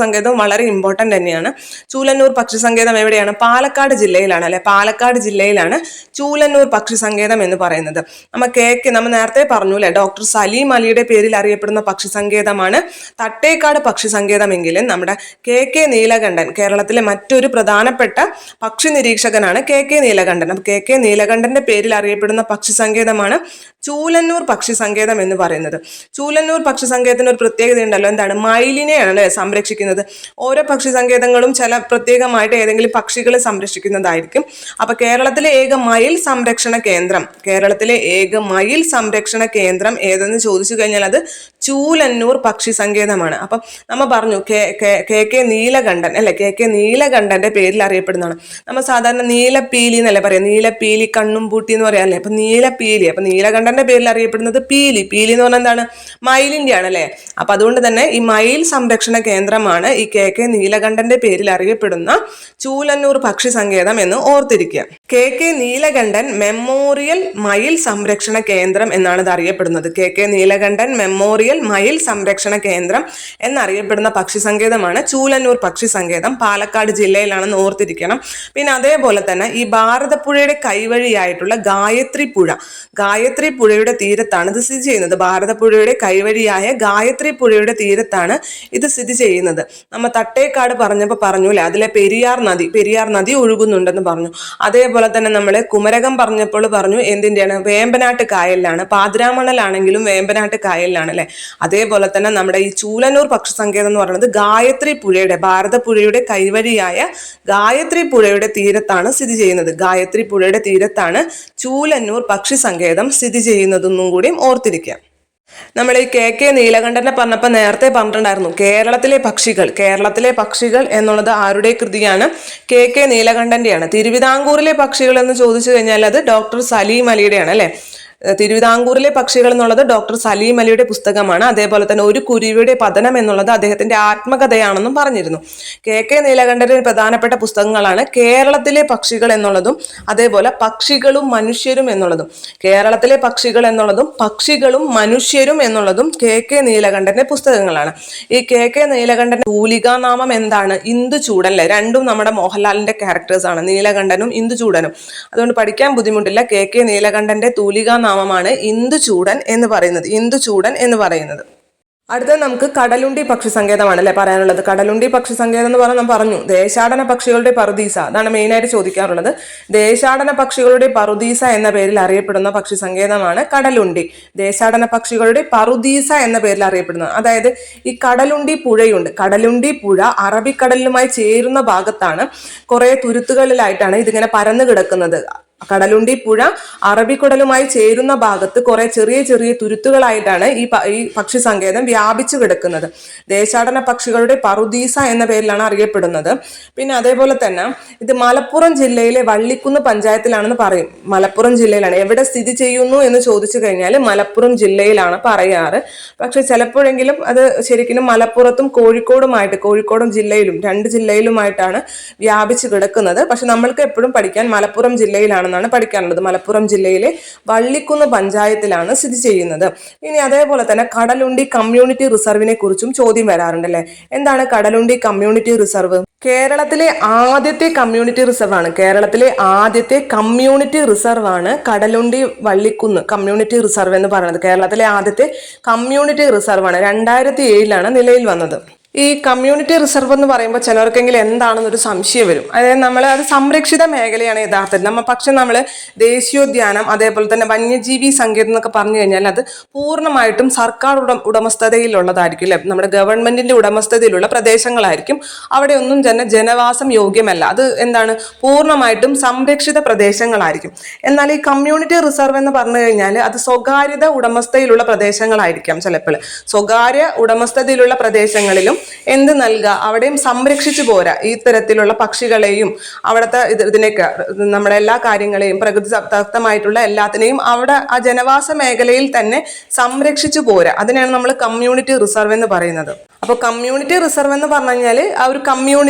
സങ്കേതം വളരെ ഇമ്പോർട്ടന്റ് തന്നെയാണ്. ചൂലന്നൂർ പക്ഷി സങ്കേതം എവിടെയാണ്? പാലക്കാട് ജില്ലയിലാണ് അല്ലെ. പാലക്കാട് ജില്ലയിലാണ് ചൂലന്നൂർ പക്ഷി സങ്കേതം എന്ന് പറയുന്നത്. നമ്മൾ നേരത്തെ പറഞ്ഞു അല്ലെ, ഡോക്ടർ സലീം അലിയുടെ പേരിൽ അറിയപ്പെടുന്ന പക്ഷി സങ്കേതമാണ് തട്ടേക്കാട് പക്ഷി സങ്കേതമെങ്കിലും നമ്മുടെ KK നീലകണ്ഠൻ, കേരളത്തിലെ മറ്റൊരു പ്രധാനപ്പെട്ട പക്ഷി നിരീക്ഷകനാണ് KK നീലകണ്ഠൻ. അപ്പൊ KK നീലകണ്ഠന്റെ പേരിൽ അറിയപ്പെടുന്ന പക്ഷി സങ്കേതമാണ് ചൂലന്നൂർ പക്ഷി സങ്കേതം എന്ന് പറയുന്നത്. ചൂലന്നൂർ പക്ഷി സങ്കേതത്തിന് ഒരു പ്രത്യേകത ഉണ്ടല്ലോ, എന്താണ്? മയിലിനെയാണ് അല്ലെ സംരക്ഷിക്കുന്നത്. ഓരോ പക്ഷി സങ്കേതങ്ങളും ചില പ്രത്യേകമായിട്ട് ഏതെങ്കിലും പക്ഷികളെ സംരക്ഷിക്കുന്നതായിരിക്കും. അപ്പൊ കേരളത്തിലെ ഏക മയിൽ സംരക്ഷണ കേന്ദ്രം ഏതെന്ന് ചോദിച്ചു കഴിഞ്ഞാൽ അത് ചൂലന്നൂർ പക്ഷി സങ്കേതമാണ്. അപ്പം നമ്മൾ പറഞ്ഞു KK നീലകണ്ഠൻ അല്ലെ, KK നീലകണ്ഠന്റെ പേരിൽ അറിയപ്പെടുന്നതാണ്. നമ്മൾ സാധാരണ നീലപ്പീലി എന്നല്ലേ പറയാം, നീലപ്പീലി കണ്ണും പൂട്ടി എന്ന് പറയാം അല്ലെ. അപ്പൊ നീലകണ്ഠന്റെ പേരിൽ അറിയപ്പെടുന്നത് പീലി എന്ന് പറഞ്ഞാൽ എന്താണ്? മയിലിന്റെ ആണ് അല്ലെ. അപ്പൊ അതുകൊണ്ട് തന്നെ ഈ മയിൽ സംരക്ഷണ കേന്ദ്രമാണ് ഈ KK നീലകണ്ഠന്റെ പേരിൽ അറിയപ്പെടുന്ന ചൂലന്നൂർ പക്ഷി സങ്കേതം എന്ന് ഓർത്തിരിക്കുക. KK നീലകണ്ഠൻ മെമ്മോറിയൽ മയിൽ സംരക്ഷണ കേന്ദ്രം എന്നാണ് ഇത് അറിയപ്പെടുന്നത്. KK നീലകണ്ഠൻ മെമ്മോറിയൽ മയിൽ സംരക്ഷണ കേന്ദ്രം എന്നറിയപ്പെടുന്ന പക്ഷി സങ്കേതമാണ് ചൂലന്നൂർ പക്ഷി സങ്കേതം. പാലക്കാട് ജില്ലയിലാണെന്ന് ഓർത്തിരിക്കണം. പിന്നെ അതേപോലെ തന്നെ ഈ ഭാരതപ്പുഴയുടെ കൈവഴിയായിട്ടുള്ള ഗായത്രി പുഴയുടെ തീരത്താണ് ഇത് സ്ഥിതി ചെയ്യുന്നത്. ഭാരതപ്പുഴയുടെ കൈവഴിയായ ഗായത്രി പുഴയുടെ തീരത്താണ് ഇത് സ്ഥിതി ചെയ്യുന്നത്. നമ്മൾ തട്ടേക്കാട് പറഞ്ഞപ്പോൾ പറഞ്ഞു അല്ലെ, അതിലെ പെരിയാർ നദി ഒഴുകുന്നുണ്ടെന്ന് പറഞ്ഞു. അതേപോലെ തന്നെ നമ്മൾ കുമരകം പറഞ്ഞപ്പോൾ പറഞ്ഞു എന്തിന്റെയാണ്? വേമ്പനാട്ട് കായലിലാണ്. പാതിരാമണലാണെങ്കിലും വേമ്പനാട്ട് കായലിലാണ് അല്ലെ. അതേപോലെ തന്നെ നമ്മുടെ ഈ ചൂലന്നൂർ പക്ഷി സങ്കേതം എന്ന് പറയുന്നത് ഭാരതപ്പുഴയുടെ കൈവഴിയായ ഗായത്രി പുഴയുടെ തീരത്താണ് സ്ഥിതി ചെയ്യുന്നത്. ഗായത്രി പുഴയുടെ തീരത്താണ് ചൂലന്നൂർ പക്ഷി സങ്കേതം സ്ഥിതി ചെയ്യുന്നതെന്നും കൂടി ഓർത്തിരിക്കാം. നമ്മൾ ഈ KK നീലകണ്ഠനെ പറഞ്ഞപ്പോൾ നേരത്തെ പറഞ്ഞിട്ടുണ്ടായിരുന്നു കേരളത്തിലെ പക്ഷികൾ എന്നുള്ളത് ആരുടെ കൃതിയാണ്? KK നീലകണ്ഠന്റെയാണ്. തിരുവിതാംകൂറിലെ പക്ഷികൾ എന്ന് ചോദിച്ചു കഴിഞ്ഞാൽ അത് ഡോക്ടർ സലീം അലിയുടെയാണ് അല്ലെ. തിരുവിതാംകൂറിലെ പക്ഷികൾ എന്നുള്ളത് ഡോക്ടർ സലീം അലിയുടെ പുസ്തകമാണ്. അതേപോലെ തന്നെ ഒരു കുരുവിയുടെ പതനം എന്നുള്ളത് അദ്ദേഹത്തിന്റെ ആത്മകഥയാണെന്നും പറഞ്ഞിരുന്നു. കെ നീലകണ്ഠന്റെ പ്രധാനപ്പെട്ട പുസ്തകങ്ങളാണ് കേരളത്തിലെ പക്ഷികൾ എന്നുള്ളതും അതേപോലെ പക്ഷികളും മനുഷ്യരും എന്നുള്ളതും. കേരളത്തിലെ പക്ഷികൾ എന്നുള്ളതും പക്ഷികളും മനുഷ്യരും എന്നുള്ളതും കെ നീലകണ്ഠന്റെ പുസ്തകങ്ങളാണ്. ഈ കെ നീലകണ്ഠന്റെ തൂലികാനാമം എന്താണ്? ഇന്ദുചൂടൻ അല്ലെ? രണ്ടും നമ്മുടെ മോഹൻലാലിന്റെ ക്യാരക്ടേഴ്സ് ആണ്, നീലകണ്ഠനും ഇന്ദുചൂടനും. അതുകൊണ്ട് പഠിക്കാൻ ബുദ്ധിമുട്ടില്ല. കെ നീലകണ്ഠന്റെ തൂലികാനാമമാണ് ഇന്ദുചൂടൻ എന്ന് പറയുന്നത്. അടുത്തത് നമുക്ക് കടലുണ്ടി പക്ഷി സങ്കേതമാണ് അല്ലെ പറയാനുള്ളത്. കടലുണ്ടി പക്ഷി സങ്കേതം എന്ന് പറഞ്ഞാൽ നാം പറഞ്ഞു ദേശാടന പക്ഷികളുടെ പറുദീസ, അതാണ് മെയിനായിട്ട് ചോദിക്കാറുള്ളത്. ദേശാടന പക്ഷികളുടെ പറുദീസ എന്ന പേരിൽ അറിയപ്പെടുന്ന പക്ഷി സങ്കേതമാണ് കടലുണ്ടി. ദേശാടന പക്ഷികളുടെ പറുദീസ എന്ന പേരിൽ അറിയപ്പെടുന്നത്. അതായത് ഈ കടലുണ്ടി പുഴയുണ്ട്. കടലുണ്ടി പുഴ അറബിക്കടലിലുമായി ചേരുന്ന ഭാഗത്താണ് കുറെ തുരുത്തുകളിലായിട്ടാണ് ഇതിങ്ങനെ പരന്നു കിടക്കുന്നത്. കടലുണ്ടി പുഴ അറബിക്കടലുമായി ചേരുന്ന ഭാഗത്ത് കുറെ ചെറിയ ചെറിയ തുരുത്തുകളായിട്ടാണ് ഈ പക്ഷി സങ്കേതം വ്യാപിച്ചു കിടക്കുന്നത്. ദേശാടന പക്ഷികളുടെ പറുദീസ എന്ന പേരിലാണ് അറിയപ്പെടുന്നത്. പിന്നെ അതേപോലെ തന്നെ ഇത് മലപ്പുറം ജില്ലയിലെ വള്ളിക്കുന്ന് പഞ്ചായത്തിലാണെന്ന് പറയും. മലപ്പുറം ജില്ലയിലാണ്. എവിടെ സ്ഥിതി ചെയ്യുന്നു എന്ന് ചോദിച്ചു കഴിഞ്ഞാൽ മലപ്പുറം ജില്ലയിലാണ് പറയാറ്. പക്ഷെ ചിലപ്പോഴെങ്കിലും അത് ശരിക്കും മലപ്പുറത്തും കോഴിക്കോടും ജില്ലയിലും, രണ്ട് ജില്ലയിലുമായിട്ടാണ് വ്യാപിച്ചു കിടക്കുന്നത്. പക്ഷെ നമ്മൾക്ക് എപ്പോഴും പഠിക്കാൻ മലപ്പുറം ജില്ലയിലാണ് പഠിക്കാനുള്ളത്. മലപ്പുറം ജില്ലയിലെ വള്ളിക്കുന്ന് പഞ്ചായത്തിലാണ് സ്ഥിതി ചെയ്യുന്നത്. ഇനി അതേപോലെ തന്നെ കടലുണ്ടി കമ്മ്യൂണിറ്റി റിസർവിനെ കുറിച്ചും ചോദ്യം വരാറുണ്ടല്ലേ. എന്താണ് കടലുണ്ടി കമ്മ്യൂണിറ്റി റിസർവ്? കേരളത്തിലെ ആദ്യത്തെ കമ്മ്യൂണിറ്റി റിസർവ് ആണ് കടലുണ്ടി വള്ളിക്കുന്ന് കമ്മ്യൂണിറ്റി റിസർവ് എന്ന് പറയുന്നത്. കേരളത്തിലെ ആദ്യത്തെ കമ്മ്യൂണിറ്റി റിസർവ് ആണ്. 2007 നിലയിൽ വന്നത്. ഈ കമ്മ്യൂണിറ്റി റിസർവ് എന്ന് പറയുമ്പോൾ ചിലർക്കെങ്കിലും എന്താണെന്നൊരു സംശയം വരും. അതായത് അത് സംരക്ഷിത മേഖലയാണ് യഥാർത്ഥത്തിൽ. പക്ഷെ നമ്മൾ ദേശീയോദ്യാനം അതേപോലെ തന്നെ വന്യജീവി സങ്കേതം എന്നൊക്കെ പറഞ്ഞു കഴിഞ്ഞാൽ അത് പൂർണ്ണമായിട്ടും സർക്കാർ ഉടമസ്ഥതയിലുള്ളതായിരിക്കും അല്ലെ. നമ്മുടെ ഗവൺമെന്റിന്റെ ഉടമസ്ഥതയിലുള്ള പ്രദേശങ്ങളായിരിക്കും. അവിടെ ഒന്നും തന്നെ ജനവാസം യോഗ്യമല്ല. അത് എന്താണ്? പൂർണ്ണമായിട്ടും സംരക്ഷിത പ്രദേശങ്ങളായിരിക്കും. എന്നാൽ ഈ കമ്മ്യൂണിറ്റി റിസർവ് എന്ന് പറഞ്ഞു കഴിഞ്ഞാൽ അത് സ്വകാര്യത ഉടമസ്ഥയിലുള്ള പ്രദേശങ്ങളായിരിക്കാം. ചിലപ്പോൾ സ്വകാര്യ ഉടമസ്ഥതയിലുള്ള പ്രദേശങ്ങളിലും എന്ത് നൽകുക, അവിടെയും സംരക്ഷിച്ചു പോരാ. ഈ തരത്തിലുള്ള പക്ഷികളെയും അവിടുത്തെ ഇതിനൊക്കെ നമ്മുടെ എല്ലാ കാര്യങ്ങളെയും പ്രകൃതിദത്തമായിട്ടുള്ള എല്ലാത്തിനെയും അവിടെ ആ ജനവാസ മേഖലയിൽ തന്നെ സംരക്ഷിച്ചു പോരാ. അതിനാണ് നമ്മൾ കമ്മ്യൂണിറ്റി റിസർവ് എന്ന് പറയുന്നത്. അപ്പോൾ കമ്മ്യൂണിറ്റി റിസർവ് എന്ന് പറഞ്ഞു കഴിഞ്ഞാൽ ആ ഒരു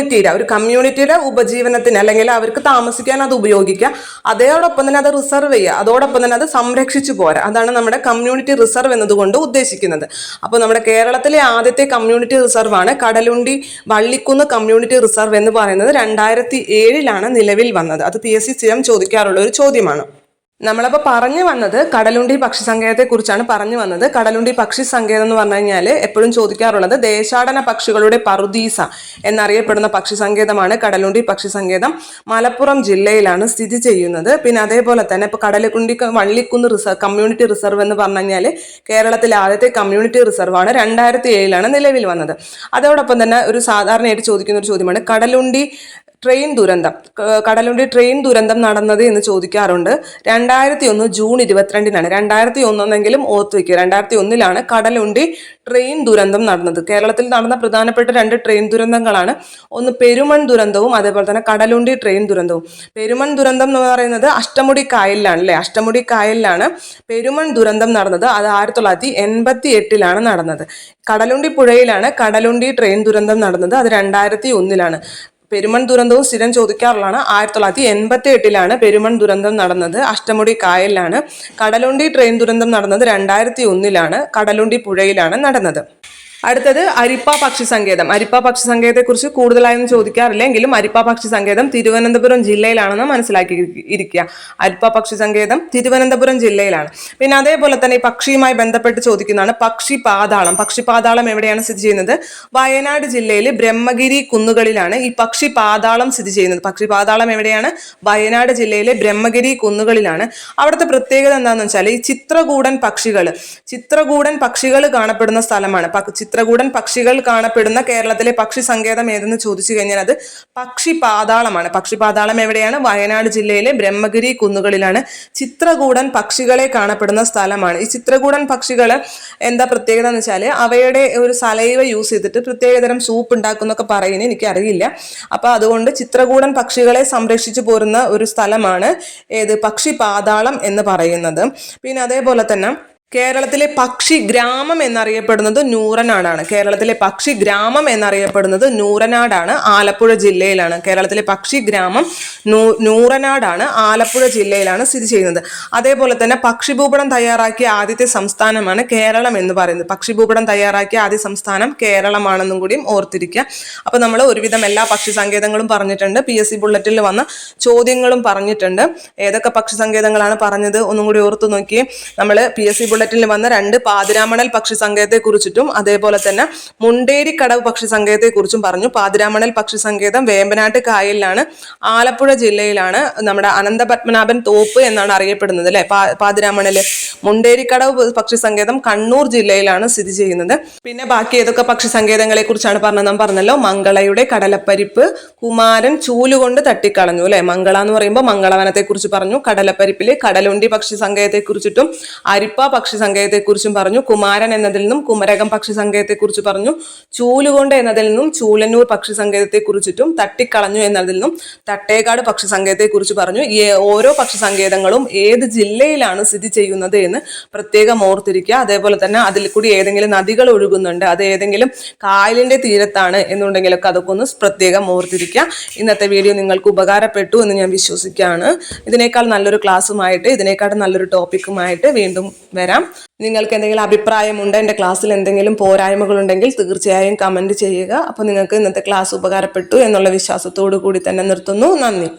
കമ്മ്യൂണിറ്റിയുടെ ഉപജീവനത്തിന് അല്ലെങ്കിൽ അവർക്ക് താമസിക്കാൻ അത് ഉപയോഗിക്കുക, അതോടൊപ്പം തന്നെ അത് റിസർവ് ചെയ്യുക, അതോടൊപ്പം തന്നെ അത് സംരക്ഷിച്ചു പോരാ. അതാണ് നമ്മുടെ കമ്മ്യൂണിറ്റി റിസർവ് എന്നതുകൊണ്ട് ഉദ്ദേശിക്കുന്നത്. അപ്പോൾ നമ്മുടെ കേരളത്തിലെ ആദ്യത്തെ കമ്മ്യൂണിറ്റി റിസർവ് ആണ് കടലുണ്ടി വള്ളിക്കുന്ന് കമ്മ്യൂണിറ്റി റിസർവ് എന്ന് പറയുന്നത്. 2007 നിലവിൽ വന്നത്. അത് PSC സ്ഥിരം ചോദിക്കാറുള്ള ഒരു ചോദ്യമാണ്. നമ്മളപ്പോൾ പറഞ്ഞു വന്നത് കടലുണ്ടി പക്ഷി സങ്കേതത്തെ കുറിച്ചാണ് പറഞ്ഞു വന്നത്. കടലുണ്ടി പക്ഷി സങ്കേതം എന്ന് പറഞ്ഞു കഴിഞ്ഞാൽ എപ്പോഴും ചോദിക്കാറുള്ളത് ദേശാടന പക്ഷികളുടെ പറുദീസ എന്നറിയപ്പെടുന്ന പക്ഷി സങ്കേതമാണ് കടലുണ്ടി പക്ഷി സങ്കേതം. മലപ്പുറം ജില്ലയിലാണ് സ്ഥിതി ചെയ്യുന്നത്. പിന്നെ അതേപോലെ തന്നെ ഇപ്പോൾ കടലുണ്ടി വള്ളിക്കുന്ന് കമ്മ്യൂണിറ്റി റിസർവ് എന്ന് പറഞ്ഞു കഴിഞ്ഞാൽ കേരളത്തിലെ ആദ്യത്തെ കമ്മ്യൂണിറ്റി റിസർവാണ്. 2007 നിലവിൽ വന്നത്. അതോടൊപ്പം തന്നെ ഒരു സാധാരണയായിട്ട് ചോദിക്കുന്ന ഒരു ചോദ്യമാണ് കടലുണ്ടി ട്രെയിൻ ദുരന്തം നടന്നത് എന്ന് ചോദിക്കാറുണ്ട്. 2001 ജൂൺ 22 2001 ഓർത്ത് വയ്ക്കുക. 2001 കടലുണ്ടി ട്രെയിൻ ദുരന്തം നടന്നത്. കേരളത്തിൽ നടന്ന പ്രധാനപ്പെട്ട 2 ട്രെയിൻ ദുരന്തങ്ങളാണ്. ഒന്ന് പെരുമൺ ദുരന്തവും അതേപോലെ തന്നെ കടലുണ്ടി ട്രെയിൻ ദുരന്തവും. പെരുമൺ ദുരന്തം എന്ന് പറയുന്നത് അഷ്ടമുടി കായലിലാണ് പെരുമൺ ദുരന്തം നടന്നത്. അത് 1988 നടന്നത്. കടലുണ്ടി പുഴയിലാണ് കടലുണ്ടി ട്രെയിൻ ദുരന്തം നടന്നത്. അത് 2001. പെരുമൺ ദുരന്തവും സ്ഥിരം ചോദിക്കാറുള്ളതാണ്. 1988 പെരുമൺ ദുരന്തം നടന്നത്. അഷ്ടമുടി കായലിലാണ്. കടലുണ്ടി ട്രെയിൻ ദുരന്തം നടന്നത് 2001 കടലുണ്ടി പുഴയിലാണ് നടന്നത്. അടുത്തത് അരിപ്പ പക്ഷി സങ്കേതം. അരിപ്പ പക്ഷി സങ്കേതത്തെ കുറിച്ച് കൂടുതലായൊന്നും ചോദിക്കാറില്ല, എങ്കിലും അരിപ്പ പക്ഷി സങ്കേതം തിരുവനന്തപുരം ജില്ലയിലാണെന്ന് മനസ്സിലാക്കി ഇരിക്കുക. അരിപ്പ പക്ഷി സങ്കേതം തിരുവനന്തപുരം ജില്ലയിലാണ്. പിന്നെ അതേപോലെ തന്നെ ഈ പക്ഷിയുമായി ബന്ധപ്പെട്ട് ചോദിക്കുന്നതാണ് പക്ഷിപാതാളം. പക്ഷിപാതാളം എവിടെയാണ് സ്ഥിതി ചെയ്യുന്നത്? വയനാട് ജില്ലയിൽ ബ്രഹ്മഗിരി കുന്നുകളിലാണ് ഈ പക്ഷിപാതാളം സ്ഥിതി ചെയ്യുന്നത്. പക്ഷിപാതാളം എവിടെയാണ്? വയനാട് ജില്ലയിലെ ബ്രഹ്മഗിരി കുന്നുകളിലാണ്. അവിടുത്തെ പ്രത്യേകത എന്താണെന്ന് വെച്ചാൽ ഈ ചിത്രകൂടൻ പക്ഷികൾ കാണപ്പെടുന്ന സ്ഥലമാണ്. ചിത്രകൂടൻ പക്ഷികൾ കാണപ്പെടുന്ന കേരളത്തിലെ പക്ഷി സങ്കേതം ഏതെന്ന് ചോദിച്ചു കഴിഞ്ഞാൽ അത് പക്ഷി പാതാളമാണ്. പക്ഷി പാതാളം എവിടെയാണ്? വയനാട് ജില്ലയിലെ ബ്രഹ്മഗിരി കുന്നുകളിലാണ് ചിത്രകൂടൻ പക്ഷികളെ കാണപ്പെടുന്ന സ്ഥലമാണ്. ഈ ചിത്രകൂടൻ പക്ഷികൾ എന്താ പ്രത്യേകത എന്ന് വെച്ചാൽ അവയുടെ ഒരു സലൈവ യൂസ് ചെയ്തിട്ട് പ്രത്യേകതരം സൂപ്പ് ഉണ്ടാക്കുന്നൊക്കെ പറയുന്നത് എനിക്കറിയില്ല. അപ്പൊ അതുകൊണ്ട് ചിത്രകൂടൻ പക്ഷികളെ സംരക്ഷിച്ചു പോരുന്ന ഒരു സ്ഥലമാണ് ഏത് പക്ഷി പാതാളം എന്ന് പറയുന്നത്. പിന്നെ അതേപോലെ തന്നെ കേരളത്തിലെ പക്ഷി ഗ്രാമം എന്നറിയപ്പെടുന്നത് നൂറനാടാണ്. കേരളത്തിലെ പക്ഷി ഗ്രാമം എന്നറിയപ്പെടുന്നത് നൂറനാടാണ്, ആലപ്പുഴ ജില്ലയിലാണ്. കേരളത്തിലെ പക്ഷി ഗ്രാമം നൂറനാടാണ്, ആലപ്പുഴ ജില്ലയിലാണ് സ്ഥിതി ചെയ്യുന്നത്. അതേപോലെ തന്നെ പക്ഷിഭൂപടം തയ്യാറാക്കിയ ആദ്യത്തെ സംസ്ഥാനമാണ് കേരളം എന്ന് പറയുന്നത്. പക്ഷിഭൂപടം തയ്യാറാക്കിയ ആദ്യ സംസ്ഥാനം കേരളമാണെന്നും കൂടിയും ഓർത്തിരിക്കുക. അപ്പൊ നമ്മൾ ഒരുവിധം എല്ലാ പക്ഷി സങ്കേതങ്ങളും പറഞ്ഞിട്ടുണ്ട്. PSC ബുള്ളറ്റിൽ വന്ന ചോദ്യങ്ങളും പറഞ്ഞിട്ടുണ്ട്. ഏതൊക്കെ പക്ഷി സങ്കേതങ്ങളാണ് പറഞ്ഞത് ഒന്നും കൂടി ഓർത്തു നോക്കിയേ. നമ്മൾ PSC ബുള്ളറ്റിൽ വന്ന 2 പാതിരാമണൽ പക്ഷി സങ്കേതത്തെ കുറിച്ചിട്ടും അതേപോലെ തന്നെ മുണ്ടേരിക്കടവ് പക്ഷി സങ്കേതത്തെ കുറിച്ചും പറഞ്ഞു. പാതിരാമണൽ പക്ഷി സങ്കേതം വേമ്പനാട്ട് കായലിലാണ്, ആലപ്പുഴ ജില്ലയിലാണ്. നമ്മുടെ അനന്തപത്മനാഭൻ തോപ്പ് എന്നാണ് അറിയപ്പെടുന്നത് അല്ലെ പാതിരാമണല്. മുണ്ടേരിക്കടവ് പക്ഷി സങ്കേതം കണ്ണൂർ ജില്ലയിലാണ് സ്ഥിതി ചെയ്യുന്നത്. പിന്നെ ബാക്കി ഏതൊക്കെ പക്ഷി സങ്കേതങ്ങളെ കുറിച്ചാണ് പറഞ്ഞത്? നാം പറഞ്ഞല്ലോ, മംഗളയുടെ കടലപ്പരിപ്പ്, കുമാരൻ ചൂലുകൊണ്ട് തട്ടിക്കളഞ്ഞു അല്ലെ. മംഗള എന്ന് പറയുമ്പോൾ മംഗളവനത്തെ കുറിച്ച് പറഞ്ഞു. കടലപ്പരിപ്പിലെ കടലുണ്ടി പക്ഷി സങ്കേതത്തെ കുറിച്ചിട്ടും അരിപ്പ പക്ഷി സങ്കേതത്തെ കുറിച്ചും പറഞ്ഞു. കുമാരൻ എന്നതിൽ നിന്നും കുമരകം പക്ഷി സങ്കേതത്തെ കുറിച്ച് പറഞ്ഞു. ചൂലുകൊണ്ട് എന്നതിൽ നിന്നും ചൂലന്നൂർ പക്ഷി സങ്കേതത്തെ കുറിച്ചിട്ടും തട്ടിക്കളഞ്ഞു എന്നതിൽ നിന്നും തട്ടേക്കാട് പക്ഷി സങ്കേതത്തെ കുറിച്ച് പറഞ്ഞു. ഈ ഓരോ പക്ഷി സങ്കേതങ്ങളും ഏത് ജില്ലയിലാണ് സ്ഥിതി ചെയ്യുന്നത് എന്ന് പ്രത്യേകം ഓർത്തിരിക്കുക. അതേപോലെ തന്നെ അതിൽ കൂടി ഏതെങ്കിലും നദികൾ ഒഴുകുന്നുണ്ട്, അത് ഏതെങ്കിലും കായലിന്റെ തീരത്താണ് എന്നുണ്ടെങ്കിലൊക്കെ അതൊക്കെ ഒന്ന് പ്രത്യേകം ഓർത്തിരിക്കുക. ഇന്നത്തെ വീഡിയോ നിങ്ങൾക്ക് ഉപകാരപ്പെട്ടു എന്ന് ഞാൻ വിശ്വസിക്കുകയാണ്. ഇതിനേക്കാൾ നല്ലൊരു ക്ലാസ്സുമായിട്ട്, ഇതിനേക്കാൾ നല്ലൊരു ടോപ്പിക്കുമായിട്ട് വീണ്ടും വരാം. നിങ്ങൾക്ക് എന്തെങ്കിലും അഭിപ്രായമുണ്ട്, എൻ്റെ ക്ലാസ്സിൽ എന്തെങ്കിലും പോരായ്മകളുണ്ടെങ്കിൽ തീർച്ചയായും കമൻറ്റ് ചെയ്യുക. അപ്പോൾ നിങ്ങൾക്ക് ഇന്നത്തെ ക്ലാസ് ഉപകാരപ്പെട്ടു എന്നുള്ള വിശ്വാസത്തോടു കൂടി തന്നെ നിർത്തുന്നു. നന്ദി.